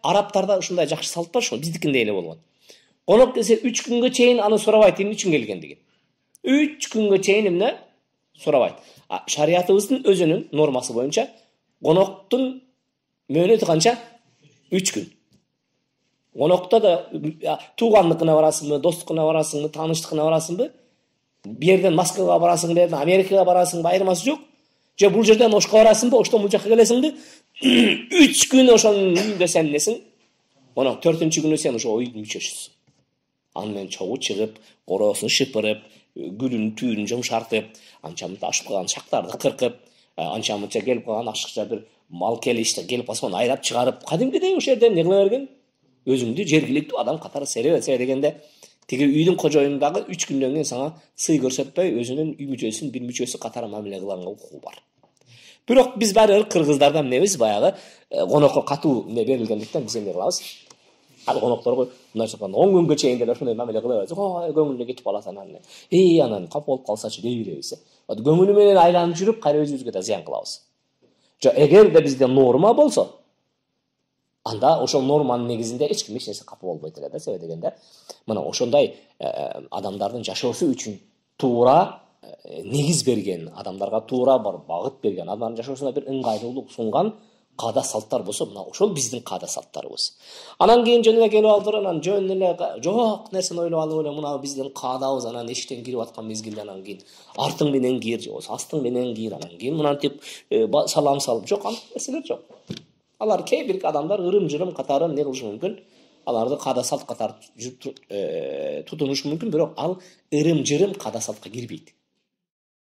Арабтарда ушундай жакшы салт бар, ошол биздикиндей эле болгон. Конок келсе 3 күнгө чейин аны сурабайт, эмне үчүн келгендигин. 3 күнгө чейин эмне сурабайт. Шариятыбыздын өзүнүн нормасы боюнча коноктун мөөнөтү канча? 3 күн. Конокто да туугандыкына барасыңбы, достукуна барасыңбы, тааныштыкына барасыңбы? Бу жерден Москвага барасың, бу жерден Америкага барасың, айырмасы жок. Же бул жерден Ошко барасыңбы, Оштон бул жакка келесиңби? 3 күн ошонун үйүндө сен несиң? Конок 4-күнү сен ошо үйдүн мүчөсүсүң. Аны менен чогуу чыгып, короосун шыпырып, гүлүн түйүн жумшартып, анча-мынча ашып калган шактарды кыркып, анча-мынча келип калган ашыкча бир мал келишти, келип калса аны айдап чыгарып, кадимкидей ошол жерден не кыла берген? Өзүңдү жергиликтүү адам катары серебесе дегенде, тиги үйдүн кожоюнун дагы 3 күндөн кийин сага сый көрсөтпөй, өзүнүн үй мүчөсүн, бир мүчөсү катары мамиле кылганга укугу бар. Бирок биз баары кыргыздардан эмнебиз, баягы конокко катуу эмне берилгендиктен биз эмне кылабыз? Ал конокторго мындайча айтканда 10 күнгө чейин деле ошондой мамиле кыла берсек, ой, көңүлүнө кетип калат анан. Анан капа болуп калсачы дей беребиз. Көңүлү менен айланып жүрүп, кайра өзүбүзгө да зыян кылабыз. Жок, эгерде бизде норма болсо, анда ошол норманын негизинде эч ким эч нерсе капа болбойт эле да, себеби дегенде, мына ошондой адамдардын жашоосу үчүн туура негиз берген, адамдарга туура бар багыт берген, адамдардын жашоосуна бир ыңгайлуулук сунган каада салттар болсо, мына ошол биздин каада салттарыбыз. Анан кийин жөн эле келип алдыр, анан жөн эле жок нерсени ойлоп алып эле мына биздин каадабыз, анан эшиктен кирип аткан мезгилде анан кийин артың менен кир, же болбосо астың менен кир, анан кийин мынантип салам салып, жок, андай нерселер жок. Алар кээ бир адамдар ырым-жырым катары не кылышы мүмкүн, аларды каада салт катары тутунушу мүмкүн, бирок ал ырым-жырым каада салтка кирбейт.